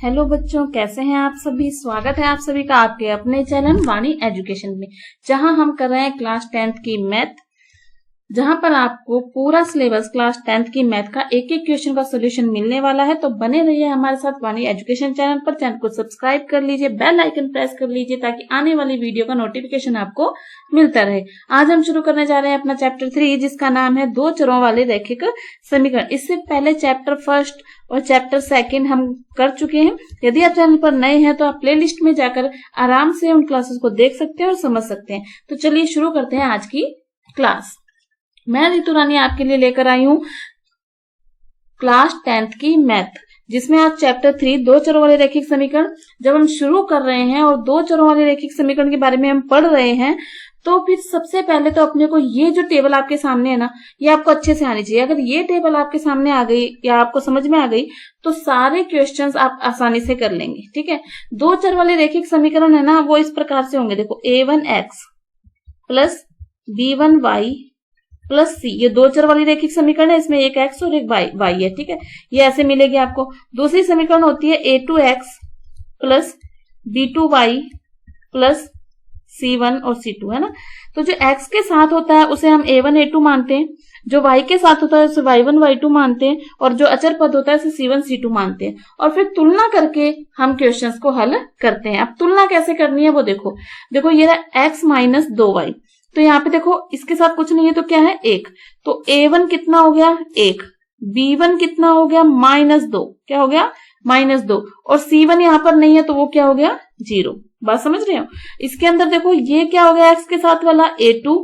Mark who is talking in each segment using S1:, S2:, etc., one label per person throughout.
S1: Hello बच्चों, कैसे हैं आप सभी। स्वागत है आप सभी का आपके अपने चैनल वाणी एजुकेशन में, जहां हम कर रहे हैं क्लास 10th की मैथ, जहां पर आपको पूरा सिलेबस क्लास 10th की मैथ का एक एक क्वेश्चन का सोल्यूशन मिलने वाला है। तो बने रहिए हमारे साथ वाणी एजुकेशन चैनल पर। चैनल को सब्सक्राइब कर लीजिए, बेल आइकन प्रेस कर लीजिए ताकि आने वाली वीडियो का नोटिफिकेशन आपको मिलता रहे। आज हम शुरू करने जा रहे हैं अपना चैप्टर 3, जिसका नाम है दो चरों वाले रैखिक समीकरण। इससे पहले चैप्टर 1 और चैप्टर 2 हम कर चुके हैं। यदि आप चैनल पर नए हैं तो आप प्लेलिस्ट में जाकर आराम से उन क्लासेस को देख सकते हैं और समझ सकते हैं। तो चलिए शुरू करते हैं आज की क्लास। मैं रितु रानी आपके लिए लेकर आई हूं क्लास 10th की मैथ, जिसमें आज चैप्टर 3 दो चरों वाले रैखिक समीकरण। जब हम शुरू कर रहे हैं और दो चरों वाले रैखिक समीकरण के बारे में हम पढ़ रहे हैं, तो फिर सबसे पहले तो अपने को ये जो टेबल आपके सामने है ना, ये आपको अच्छे से आनी चाहिए। अगर ये टेबल आपके सामने आ गई या आपको समझ में आ गई तो सारे क्वेश्चंस आप आसानी से कर लेंगे। ठीक है, दो चर वाले रैखिक समीकरण है ना, वो इस प्रकार से होंगे। देखो, a1x plus b1y plus c, ये दो चर वाली रैखिक समीकरण है। इसमें एक x और एक y है। ठीक है, ये ऐसे मिलेगी आपको। दूसरी समीकरण होती है a2x plus b2y plus c1 और c2, है ना। तो जो x के साथ होता है उसे हम a1 a2 मानते हैं, जो y के साथ होता है उसे y1 y2 मानते हैं, और जो अचर पद होता है उसे c1 c2 मानते हैं। और फिर तुलना करके हम क्वेश्चंस को हल करते हैं। अब तुलना कैसे करनी है वो देखो। देखो, ये रहा x माइनस 2y, तो यहाँ पे देखो इसके साथ कुछ नहीं है तो क्या है 1। तो a1 कितना हो गया 1, b1 कितना हो गया -2, क्या हो गया -2, और c1 यहाँ पर नहीं है तो वो क्या हो गया 0। बात समझ रहे हो। इसके अंदर देखो, ये क्या हो गया x के साथ वाला a2,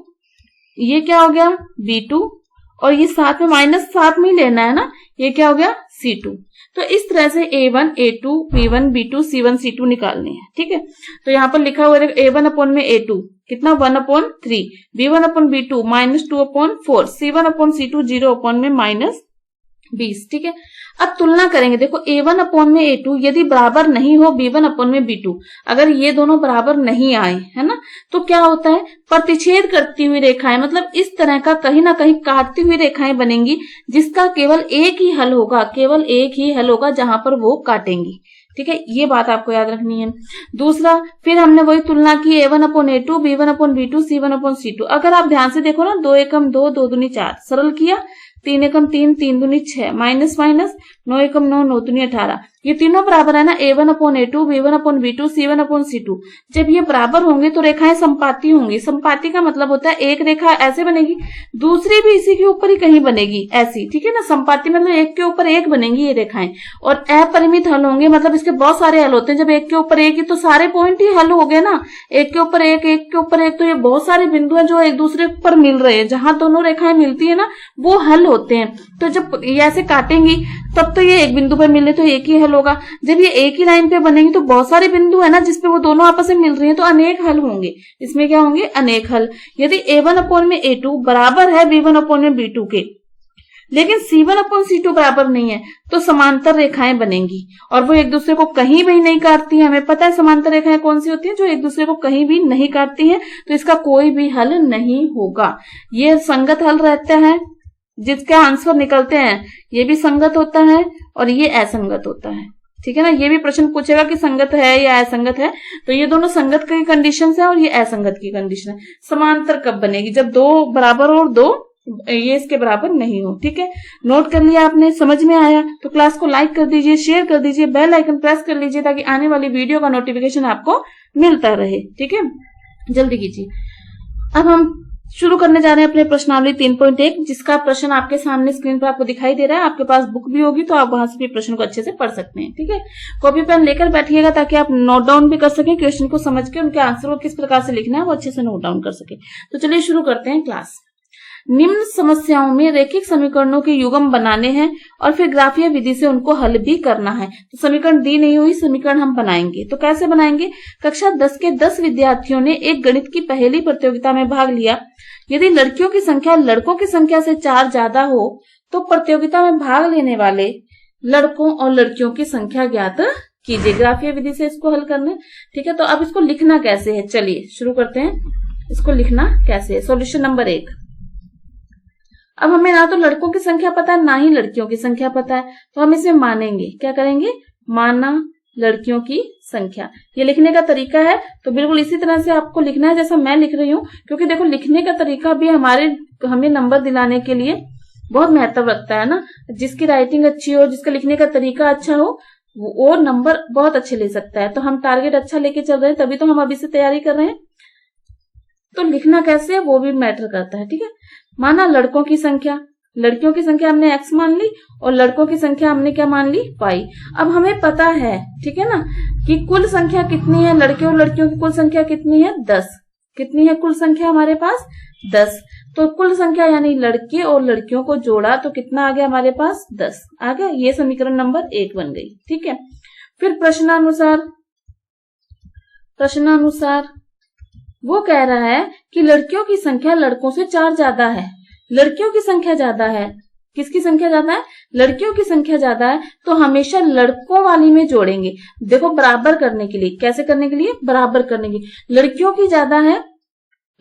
S1: ये क्या हो गया b2, और ये साथ में माइनस साथ में ही लेना है ना, ये क्या हो गया c2। तो इस तरह से a1 a2 b1 b2 c1 c2 निकालने हैं। ठीक है, तो यहाँ पर लिखा हुआ है a1 अपॉन में a2 कितना 1/3, b1 upon b2 -2/4, c1 upon c2 0 upon में -20। ठीक है, अब तुलना करेंगे। देखो, a1 अपॉन में a2 यदि बराबर नहीं हो b1 अपॉन में b2, अगर ये दोनों बराबर नहीं आए, है ना, तो क्या होता है, प्रतिच्छेद करती हुई रेखाएं, मतलब इस तरह का कहीं ना कहीं काटती हुई रेखाएं बनेंगी, जिसका केवल एक ही हल होगा, केवल एक ही हल होगा जहां पर वो काटेंगी। ठीक है, ये बात आपको याद रखनी है। दूसरा, फिर हमने वही तुलना की a1 upon a2 b1 upon b2 c1 upon c2। अगर आप ध्यान से देखो ना, 2 एकम 2 2 दूनी 4, सरल किया, 3 एकम 3 3 दूनी 6, माइनस माइनस 9 एकम 9 9 दूनी 18, ये तीनों बराबर है ना, a1 upon a2 b1 upon b2 c1 upon c2। जब ये बराबर होंगे तो रेखाएं संपाती होंगी। संपाती का मतलब होता है एक रेखा ऐसे बनेगी, दूसरी भी इसी के ऊपर ही कहीं बनेगी ऐसी। ठीक है ना, संपाती मतलब एक के ऊपर एक बनेंगी ये रेखाएं, और अपरिमित हल होंगे, मतलब इसके बहुत सारे हल होते हैं। जब एक के ऊपर एक ही तो सारे पॉइंट ही हल हो गए ना, एक के ऊपर एक के ऊपर एक, तो ये बहुत सारे बिंदु हैं जो एक दूसरे पर मिल रहे हैं, जहां दोनों रेखाएं मिलती है ना वो हल होते हैं। तो जब ये ऐसे काटेंगी तब तो ये एक बिंदु पर मिलने तो एक ही हल होगा। जब ये एक ही लाइन पे बनेंगी तो बहुत सारे बिंदु है ना जिसपे वो दोनों आपस में मिल रही हैं, तो अनेक हल होंगे। इसमें क्या होंगे, अनेक हल। यदि a1 अपॉन में a2 बराबर है b1 अपॉन में b2 के, लेकिन c1 अपॉन c2 बराबर नहीं है, तो समांतर रेखाएं बनेंगी और वो एक दूसरे को कहीं भी नहीं काटती हैं। हमें पता है समांतर रेखाएं कौन सी होती हैं, जो एक दूसरे को कहीं भी नहीं काटती हैं, तो इसका कोई भी हल नहीं होगा। ये संगत हल रहता है, जिसके आंसर निकलते हैं ये भी संगत होता है और ये असंगत होता है। ठीक है ना, ये भी प्रश्न पूछेगा कि संगत है या असंगत है, तो ये दोनों संगत की कंडीशन है और ये असंगत की कंडीशन है। समांतर कब बनेगी, जब दो बराबर हो और दो ये इसके बराबर नहीं हो। ठीक है, नोट कर लिया आपने, समझ में आया तो क्लास को लाइक कर दीजिए, शेयर कर दीजिए, बेल आइकन प्रेस कर लीजिए ताकि आने वाली वीडियो का नोटिफिकेशन आपको मिलता रहे। ठीक है, जल्दी कीजिए। अब हम शुरू करने जा रहे हैं अपने प्रश्नावली 3.1, जिसका प्रश्न आपके सामने स्क्रीन पर आपको दिखाई दे रहा है। आपके पास बुक भी होगी तो आप वहां से भी प्रश्न को अच्छे से पढ़ सकते हैं। ठीक है, कॉपी पेन लेकर बैठिएगा ताकि आप नोट डाउन भी कर सकें, क्वेश्चन को समझ के उनके आंसर को किस प्रकार से लिखना है वो अच्छे से नोट डाउन कर सके। तो चलिए शुरू करते हैं क्लास। निम्न समस्याओं में रैखिक समीकरणों के युग्म बनाने हैं और फिर ग्राफीय विधि से उनको हल भी करना है। तो समीकरण दी नहीं हुई समीकरण हम बनाएंगे। तो कैसे बनाएंगे, कक्षा 10 के 10 विद्यार्थियों ने एक गणित की पहेली प्रतियोगिता में भाग लिया। यदि लड़कियों की संख्या लड़कों की संख्या से 4 ज्यादा हो तो प्रतियोगिता में भाग लेने वाले लड़कों और लड़कियों की संख्या ज्ञात कीजिए। ग्राफीय विधि से इसको हल करना है। ठीक है, तो अब इसको लिखना कैसे है, चलिए शुरू करते हैं। इसको लिखना कैसे है, सॉल्यूशन नंबर 1। अब हमें ना तो लड़कों की संख्या पता है ना ही लड़कियों की संख्या पता है, तो हम इसे मानेंगे। क्या करेंगे, माना लड़कियों की संख्या। ये लिखने का तरीका है, तो बिल्कुल इसी तरह से आपको लिखना है जैसा मैं लिख रही हूँ, क्योंकि देखो लिखने का तरीका भी हमें नंबर दिलाने के लिए बहुत महत्व रखता है ना। जिसकी राइटिंग अच्छी हो, जिसका लिखने का तरीका अच्छा हो, वो नंबर बहुत अच्छे ले सकता है। तो हम टारगेट अच्छा लेके चल रहे हैं, तभी तो हम अभी से तैयारी कर रहे हैं। तो लिखना कैसे है वो भी मैटर करता है, ठीक है। माना लड़कों की संख्या, लड़कियों की संख्या हमने x मान ली और लड़कों की संख्या हमने क्या मान ली, y। अब हमें पता है, ठीक है ना, कि कुल संख्या कितनी है, लड़के और लड़कियों की कुल संख्या कितनी है, 10। कितनी है कुल संख्या हमारे पास, 10। तो कुल संख्या यानी लड़के और लड़कियों को जोड़ा तो कितना आ गया हमारे पास, 10 आ गया। ये समीकरण नंबर 1 बन गई, ठीक है। फिर प्रश्नानुसार वो कह रहा है कि लड़कियों की संख्या लड़कों से 4 ज्यादा है, लड़कियों की संख्या ज्यादा है। किसकी संख्या ज्यादा है, लड़कियों की संख्या ज्यादा है, तो हमेशा लड़कों वाली में जोड़ेंगे। देखो बराबर करने के लिए, कैसे करने के लिए, बराबर करने के लिए। लड़कियों की ज्यादा है,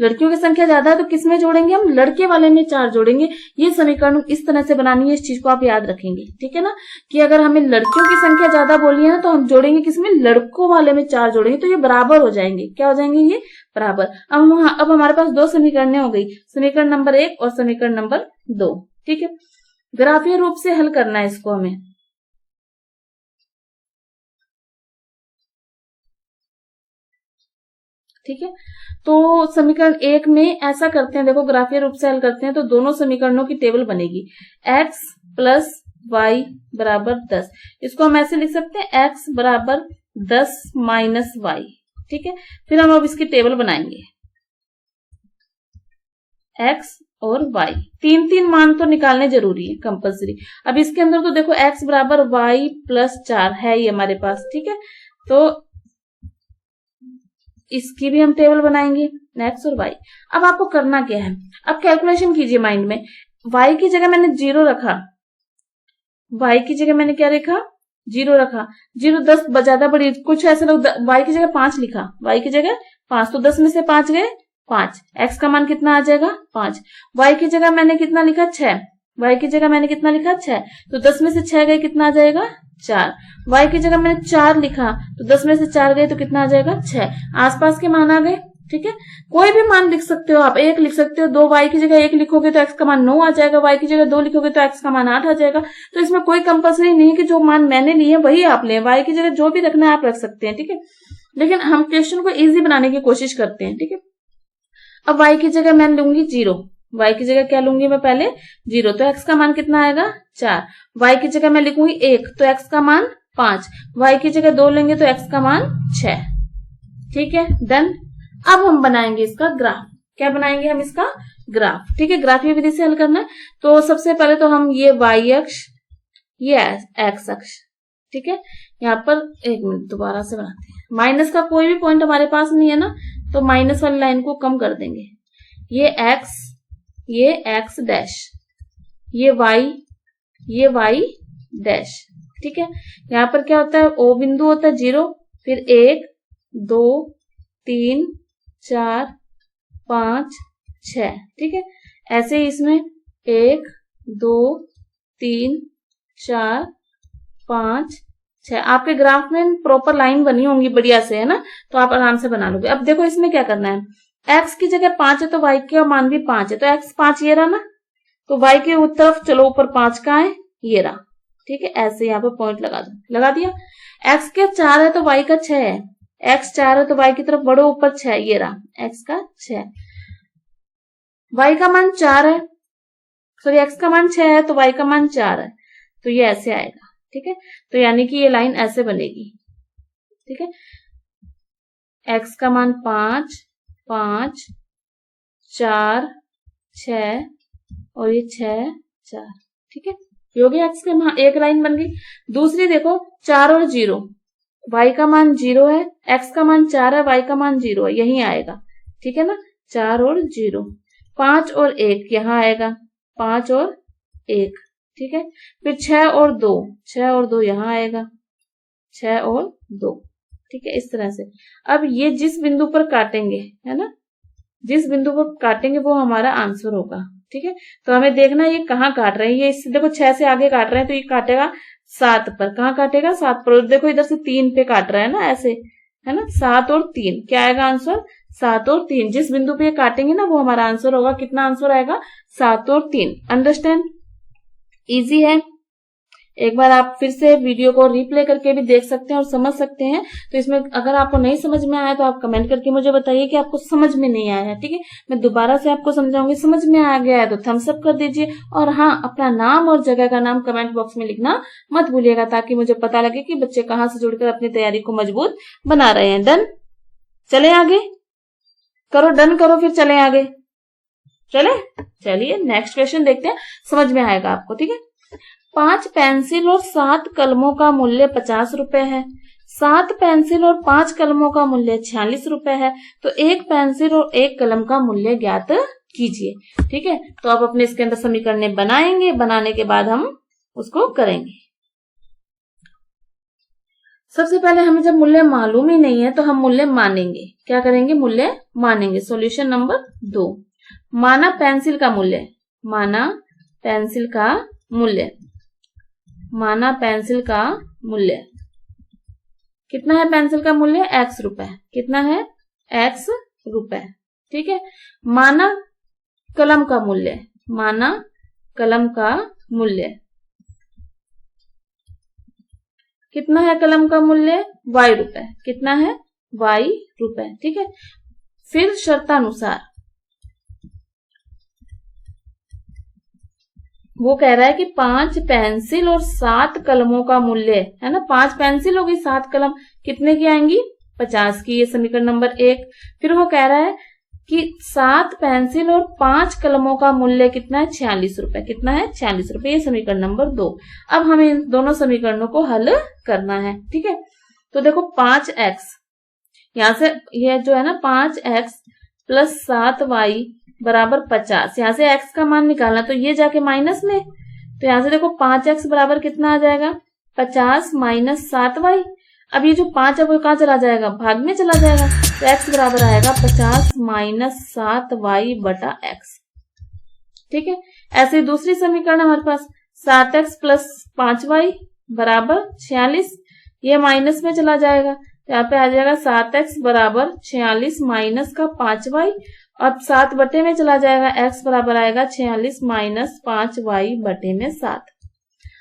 S1: लड़कियों की संख्या ज्यादा है, तो किसमें जोड़ेंगे हम, लड़के वाले में 4 जोड़ेंगे। ये समीकरण इस तरह से बनानी है, इस चीज को आप याद रखेंगे, ठीक है ना, कि अगर हमें लड़कियों की संख्या ज्यादा बोली है ना, तो हम जोड़ेंगे किसमें, लड़कों वाले में 4 जोड़ेंगे, तो ये बराबर हो जाएंगे। क्या हो जाएंगे, ये बराबर। अब हमारे पास 2 समीकरणें हो गई, समीकरण नंबर 1 और समीकरण नंबर 2, ठीक है। ग्राफीय रूप से हल करना है इसको हमें, ठीक है। तो समीकरण 1 में ऐसा करते हैं, देखो ग्राफीय रूप से हल करते हैं तो दोनों समीकरणों की टेबल बनेगी, x प्लस y बराबर 10। इसको हम ऐसे लिख सकते हैं, x बराबर 10 माइनस y, ठीक है। फिर हम अब इसकी टेबल बनाएंगे, x और y, 3 मान तो निकालने जरूरी है, कंपलसरी। अब इसके अंदर तो देखो x बराबर y प्लस 4 है ये हमारे पास, ठीक है। तो इसकी भी हम टेबल बनाएंगे, x और y। अब आपको करना क्या है, अब कैलकुलेशन कीजिए माइंड में। y की जगह मैंने 0 रखा, y की जगह मैंने क्या रखा, 0 रखा। 0 10 ज्यादा बड़ी, कुछ ऐसे लोग y की जगह 5 लिखा, y की जगह 5, तो 10 में से 5 गए 5, x का मान कितना आ जाएगा 5। y की जगह मैंने कितना लिखा 6, y की जगह मैंने कितना लिखा 6, तो 10 में से 6 गए कितना आ जाएगा 4। y की जगह मैंने 4 लिखा, तो 10 में से 4 गए तो कितना आ जाएगा 6। आसपास के मान आ गए, ठीक है। कोई भी मान लिख सकते हो आप, 1 लिख सकते हो, 2 y की जगह 1 लिखोगे तो x का मान 9 आ जाएगा, y की जगह 2 लिखोगे तो x का मान 8 आ जाएगा। तो इसमें कोई कंपल्सरी नहीं है कि जो मान मैंने लिए वही आप लें, y की जगह जो भी रखना है आप रख सकते हैं, ठीक है। लेकिन हम क्वेश्चन को इजी बनाने की कोशिश करते हैं, ठीक है। अब y की जगह मैं लूंगी 0, y की जगह क्या लूंगी मैं पहले 0, तो x का मान कितना आएगा 4। y की जगह मैं लिखूंगी 1, तो x का मान 5, y की जगह 2 लेंगे तो x का मान 6, ठीक है, डन। अब हम बनाएंगे इसका ग्राफ। क्या बनाएंगे हम इसका ग्राफ, ठीक है। ग्राफीय विधि से हल करना है, तो सबसे पहले तो हम ये y अक्ष, ये x अक्ष, ठीक है। यहाँ पर एक मिनट दोबारा से बनाते हैं। माइनस का कोई भी पॉइंट हमारे पास नहीं है ना, तो माइनस वाली लाइन को कम कर देंगे। ये x डैश, ये y डैश, ठीक है। यहाँ पर क्या होता है, ओ बिंदु होता है 0, फिर 1 2 3 4 5 6, ठीक है। ऐसे ही इसमें 1 2 3 4 5 6, आपके ग्राफ में प्रॉपर लाइन बनी होंगी बढ़िया से, है ना, तो आप आराम से बना लोगे। अब देखो इसमें क्या करना है, x की जगह 5 है तो y का मान भी 5 है, तो x 5 ये रहा ना, तो y के तरफ चलो ऊपर 5 का है, ये रहा, ठीक है। ऐसे यहाँ पे पॉइंट लगा दो, लगा दिया। x के 4 है तो y का 6 है, x 4 है तो y की तरफ बढ़ो ऊपर 6, ये रहा x का 6। y का मान 4 है, सॉरी x का मान 6 है तो y का मान 4 है, तो ये ऐसे आएगा, ठीक है। तो यानी कि ये लाइन ऐसे बनेगी, ठीक है। x का मान 5 5 4 6 और ये 6 4, ठीक है। ये हो गया x के मान, एक लाइन बन गई। दूसरी देखो 4 और 0, y का मान 0 है, x का मान 4 है, y का मान 0 है, यही आएगा, ठीक है ना। 4 और 0, 5 और 1 यहाँ आएगा, 5 और 1, ठीक है। फिर 6 और 2, 6 और 2 यहाँ आएगा, 6 और 2, ठीक है, इस तरह से। अब ये जिस बिंदु पर काटेंगे, है ना, जिस बिंदु पर काटेंगे वो हमारा आंसर होगा, ठीक है। तो हमें देखना ये कहाँ काट रहे हैं, ये इससे देखो 6 से आगे काट रहे हैं तो ये काटेगा 7 पर। कहाँ काटेगा? 7 पर। देखो इधर से 3 पे काट रहा है ना, ऐसे है ना, 7 और 3 क्या आएगा आंसर? 7 और 3। जिस बिंदु पे काटेंगे ना वो हमारा आंसर होगा। कितना आंसर आएगा? 7 और 3। अंडरस्टैंड? इजी है। एक बार आप फिर से वीडियो को रिप्ले करके भी देख सकते हैं और समझ सकते हैं। तो इसमें अगर आपको नहीं समझ में आया तो आप कमेंट करके मुझे बताइए कि आपको समझ में नहीं आया है, ठीक है। मैं दोबारा से आपको समझाऊंगी। समझ में आ गया है तो थम्स अप कर दीजिए, और हाँ, अपना नाम और जगह का नाम कमेंट बॉक्स में लिखना मत भूलिएगा, ताकि मुझे पता लगे कि बच्चे कहाँ से जुड़कर अपनी तैयारी को मजबूत बना रहे हैं। डन? चले आगे, करो, डन करो, फिर चले आगे। चलिए नेक्स्ट क्वेश्चन देखते हैं, समझ में आएगा आपको, ठीक है। 5 पेंसिल और 7 कलमों का मूल्य 50 रुपए है। 7 पेंसिल और 5 कलमों का मूल्य 46 रुपए है। तो 1 पेंसिल और 1 कलम का मूल्य ज्ञात कीजिए, ठीक है। तो आप अपने इसके अंदर समीकरण बनाएंगे, बनाने के बाद हम उसको करेंगे। सबसे पहले हमें जब मूल्य मालूम ही नहीं है तो हम मूल्य मानेंगे। क्या करेंगे? मूल्य मानेंगे। सॉल्यूशन नंबर 2, माना पेंसिल का मूल्य, माना पेंसिल का मूल्य, माना पेंसिल का मूल्य कितना है? पेंसिल का मूल्य x रुपए। कितना है? x रुपए, ठीक है। माना कलम का मूल्य, माना कलम का मूल्य कितना है? कलम का मूल्य y रुपए। कितना है? y रुपए, ठीक है। फिर शर्तानुसार वो कह रहा है कि 5 पेंसिल और 7 कलमों का मूल्य है ना, 5 पेंसिल होगी, 7 कलम, कितने की आएंगी? 50 की। ये समीकरण नंबर 1। फिर वो कह रहा है कि 7 पेंसिल और 5 कलमों का मूल्य कितना है? 46 रुपए। कितना है? 46 रुपए। ये समीकरण नंबर 2। अब हमें इन दोनों समीकरणों को हल करना है, ठीक है। तो देखो 5x, यहां से ये जो है ना 5x प्लस 7y बराबर 50, यहाँ से x का मान निकालना, तो ये जाके माइनस में, तो यहाँ से देखो 5x बराबर कितना आ जाएगा? 50 माइनस 7y। अब ये जो 5 है वो कहाँ चला जाएगा? भाग में चला जाएगा। तो x बराबर आएगा 50 माइनस 7y बटा x, ठीक है। ऐसे दूसरी समीकरण हमारे पास 7x प्लस 5y बराबर 46, ये माइनस में चला जाएगा, यहाँ पे आ जाएगा 7x बराबर 46 माइनस का 5y, अब 7 बटे में चला जाएगा, x बराबर आएगा 46 माइनस 5y बटे में 7।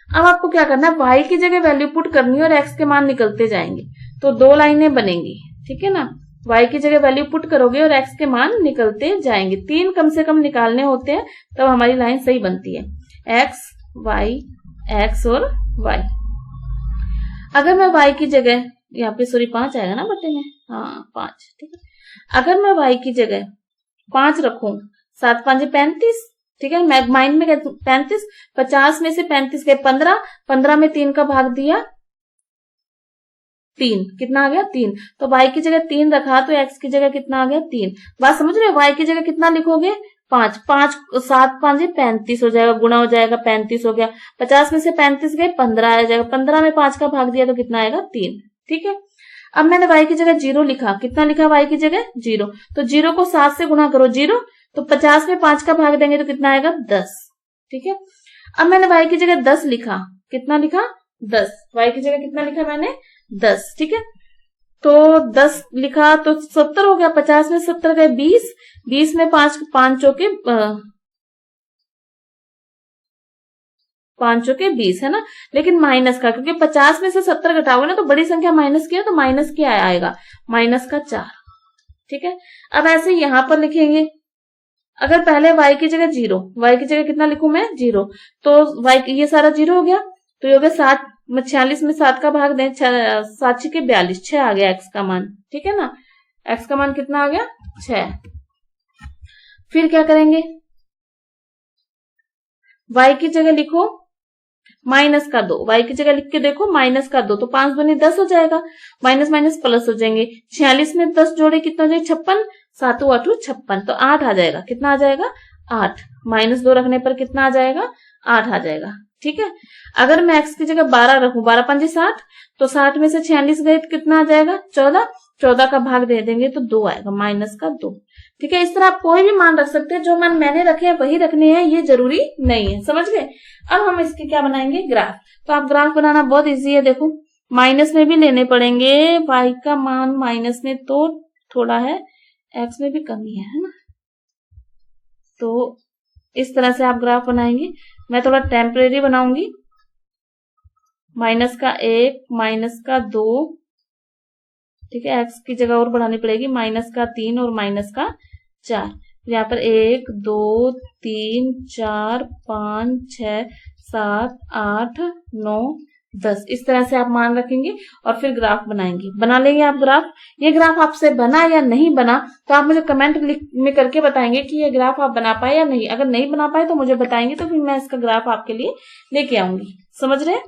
S1: अब आपको क्या करना है? y की जगह वैल्यू पुट करनी है और x के मान निकलते जाएंगे, तो 2 लाइनें बनेंगी, ठीक है ना। y की जगह वैल्यू पुट करोगे और x के मान निकलते जाएंगे। 3 कम से कम निकालने होते हैं तब हमारी लाइन सही बनती है। x x और y। अगर मैं y की जगह, यहाँ पे सॉरी 5 आएगा ना बटे में, हाँ 5, ठीक है। अगर मैं y की जगह 5 रखूं, 7 5 35, ठीक है। मैं माइंड में 35, 50 में से 35 गए 15, 15 में 3 का भाग दिया 3, कितना आ गया? 3। तो y की जगह 3 रखा तो x की जगह कितना आ गया? 3। बात समझ रहे हो? y की जगह कितना लिखोगे? 5, 5 7 5 35 हो जाएगा, गुणा हो जाएगा, 35 हो गया। 50 में से 35 गए 15 आ जाएगा, 15 में 5 का भाग दिया तो कितना आएगा? 3, ठीक है। अब मैंने y की जगह 0 लिखा, कितना लिखा y की जगह? 0। तो 0 को 7 से गुणा करो, 0, तो 50 में 5 का भाग देंगे तो कितना आएगा? 10, ठीक है। अब मैंने y की जगह 10 लिखा, कितना लिखा? 10। y की जगह कितना लिखा मैंने? 10, ठीक है। तो 10 लिखा तो 70 हो गया, 50 में 70 गए 20, 20 में 5 चौके 5 चौके 20 है ना, लेकिन माइनस का, क्योंकि 50 में से 70 घटाओगे ना तो बड़ी संख्या माइनस किया तो माइनस क्या आएगा? माइनस का 4, ठीक है। अब ऐसे यहां पर लिखेंगे, अगर पहले y की जगह 0, y की जगह कितना लिखूं मैं? 0, तो y ये सारा 0 हो गया, तो ये हो गया 7, 46 में 7 का भाग दें, 7 6 42, 6 आ गया x का मान, ठीक है ना। x का मान कितना आ गया? 6। फिर क्या करेंगे? y की जगह लिखो माइनस का 2, y की जगह लिख के देखो माइनस का 2, तो 5 दूनी 10 हो जाएगा, माइनस माइनस प्लस हो जाएंगे। 46 में 10 जोड़े कितना हो जाएगा? 56, 7 8 56, तो 8 आ जाएगा। कितना आ जाएगा? 8। माइनस 2 रखने पर कितना आ जाएगा? 8 आ जाएगा, ठीक है। अगर मैं x की जगह 12 रखूं, 12 5 60, तो 60 में से 46 गए तो कितना आ जाएगा? 14, 14 का भाग दे देंगे तो 2 आएगा, माइनस का 2, ठीक है, इस तरह आप कोई भी मान रख सकते हैं, जो मान मैंने रखे हैं वही रखने हैं, ये जरूरी नहीं है। समझ गए। अब हम इसके क्या बनाएंगे, ग्राफ। तो आप ग्राफ बनाना बहुत इजी है। देखो माइनस में भी लेने पड़ेंगे, y का मान माइनस में तो थोड़ा है, x में भी कमी है ना। तो इस तरह से आप ग्राफ बनाएंगे। मैं थोड़ा टेम्परेरी बनाऊंगी, -1 -2, ठीक है, x की जगह और बढ़ानी पड़ेगी, -3 और -4। यहाँ पर 1 2 3 4 5 6 7 8 9 10, इस तरह से आप मान रखेंगे और फिर ग्राफ बनाएंगे। बना लेंगे आप ग्राफ। ये ग्राफ आपसे बना या नहीं बना तो आप मुझे कमेंट में करके बताएंगे कि ये ग्राफ आप बना पाए या नहीं। अगर नहीं बना पाए तो मुझे बताएंगे, तो फिर मैं इसका ग्राफ आपके लिए लेके आऊंगी। समझ रहे हैं,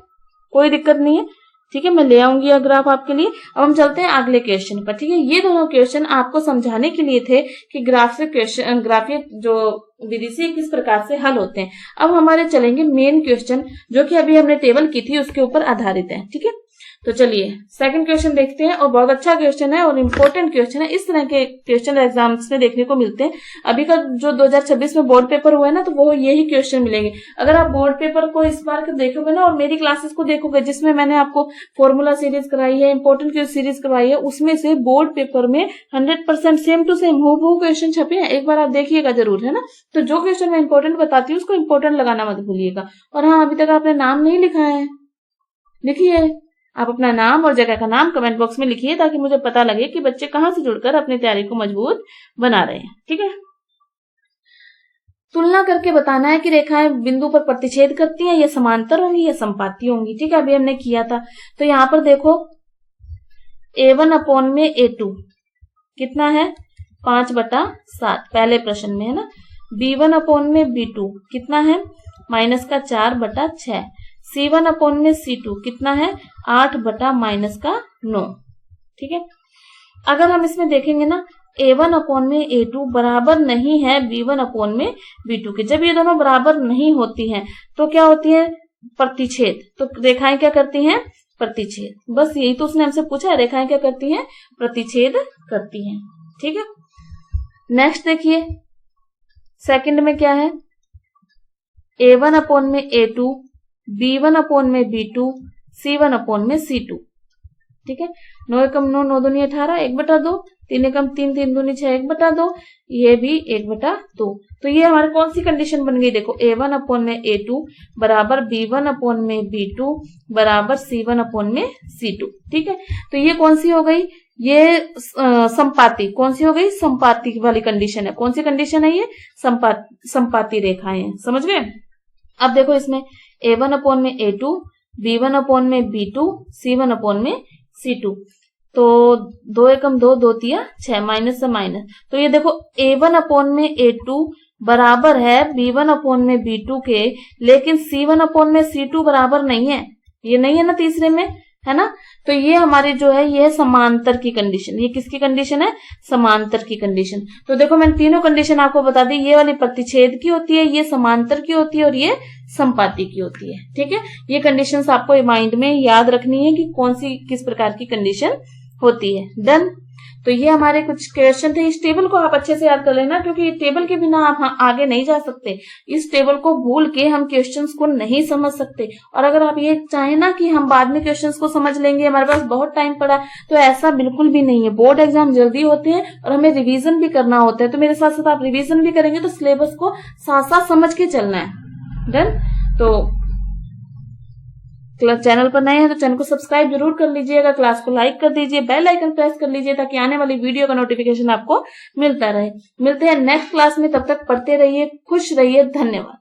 S1: कोई दिक्कत नहीं है। ठीक है, मैं ले आऊंगी यह ग्राफ आपके लिए। अब हम चलते हैं अगले क्वेश्चन पर। ठीक है, ये दोनों क्वेश्चन आपको समझाने के लिए थे कि ग्राफ से क्वेश्चन, ग्राफिक जो विधि से किस प्रकार से हल होते हैं। अब हमारे चलेंगे मेन क्वेश्चन, जो कि अभी हमने टेबल की थी उसके ऊपर आधारित है। ठीक है, तो चलिए सेकंड क्वेश्चन देखते हैं, और बहुत अच्छा क्वेश्चन है और इम्पोर्टेंट क्वेश्चन है। इस तरह के क्वेश्चन एग्जाम्स में देखने को मिलते हैं। अभी का जो 2026 में बोर्ड पेपर हुआ है ना, तो वो यही क्वेश्चन मिलेंगे। अगर आप बोर्ड पेपर को इस बार के देखोगे ना और मेरी क्लासेस को देखोगे, जिसमें मैंने आपको फॉर्मूला सीरीज कराई है, इंपॉर्टेंट क्वेश्चन सीरीज करवाई है, उसमें से बोर्ड पेपर में 100% सेम टू सेम हूबहू क्वेश्चन छपे हैं। एक बार आप देखिएगा जरूर, है ना। तो जो क्वेश्चन मैं इंपॉर्टेंट बताती हूँ उसको इंपॉर्टेंट लगाना मत भूलिएगा। और हाँ, अभी तक आपने नाम नहीं लिखा है, लिखिए। आप अपना नाम और जगह का नाम कमेंट बॉक्स में लिखिए, ताकि मुझे पता लगे कि बच्चे कहाँ से जुड़कर अपनी तैयारी को मजबूत बना रहे हैं। ठीक है, तुलना करके बताना है कि रेखाएं बिंदु पर प्रतिच्छेद करती हैं, या समांतर होंगी या संपाती होंगी। ठीक है, अभी हमने किया था। तो यहाँ पर देखो A1 में A2 कितना है, 5/7 पहले प्रश्न में, है ना। B1 में B2 कितना है, -4/6। C1 में C2 कितना है, 8/-9। ठीक है, अगर हम इसमें देखेंगे ना, A1 में A2 बराबर नहीं है B1 में B2 के। जब ये दोनों बराबर नहीं होती हैं तो क्या होती है, प्रतिच्छेद। तो रेखाएं क्या करती हैं, प्रतिच्छेद। बस यही तो उसने हमसे पूछा है, रेखाएं क्या करती हैं, प्रतिच्छेद करती हैं। ठीक है, नेक्स्ट देखिए सेकंड में क्या है, A1 में A2, B1 में B2, C1 में C2। ठीक है, 9 एकम 9, 9 दूनी 18, 1/2, 3 एकम 3, 3 दूनी 6, 1/2, ये भी 1/2। तो ये हमारे कौन सी कंडीशन बन गई, देखो A1 में A2 बराबर B1 में B2 बराबर C1 में C2। ठीक है, तो ये कौन सी हो गई, ये संपाती। कौन सी हो गई, संपाती वाली कंडीशन है। कौन सी कंडीशन है ये, संपाती रेखाएं हैं। समझ गए। अब देखो इसमें A1 में A2, B1 में B2, C1 में C2। तो 2 एकम 2, 2 तिया 6, माइनस से माइनस। तो ये देखो A1 में A2 बराबर है B1 में B2 के, लेकिन C1 में C2 बराबर नहीं है। ये नहीं है ना तीसरे में, है ना। तो ये हमारी जो है, ये है समांतर की कंडीशन। ये किसकी कंडीशन है, समांतर की कंडीशन। तो देखो मैंने तीनों कंडीशन आपको बता दी। ये वाली प्रतिच्छेद की होती है, ये समांतर की होती है, और ये संपाती की होती है। ठीक है, ये कंडीशंस आपको माइंड में याद रखनी है कि कौन सी किस प्रकार की कंडीशन होती है। डन। तो ये हमारे कुछ क्वेश्चन थे। इस टेबल को आप अच्छे से याद कर लेना, क्योंकि टेबल के बिना आप आगे नहीं जा सकते। इस टेबल को भूल के हम क्वेश्चंस को नहीं समझ सकते। और अगर आप ये चाहें ना कि हम बाद में क्वेश्चंस को समझ लेंगे, हमारे पास बहुत टाइम पड़ा, तो ऐसा बिल्कुल भी नहीं है। बोर्ड एग्जाम जल्दी होते हैं और हमें रिवीजन भी करना होता है। तो मेरे साथ साथ आप रिवीजन भी करेंगे तो सिलेबस को साथ साथ समझ के चलना है। डन। तो चैनल पर नए हैं तो चैनल को सब्सक्राइब जरूर कर लीजिएगा, क्लास को लाइक कर दीजिए, बेल आइकन प्रेस कर लीजिए, ताकि आने वाली वीडियो का नोटिफिकेशन आपको मिलता रहे। मिलते हैं नेक्स्ट क्लास में, तब तक पढ़ते रहिए, खुश रहिए। धन्यवाद।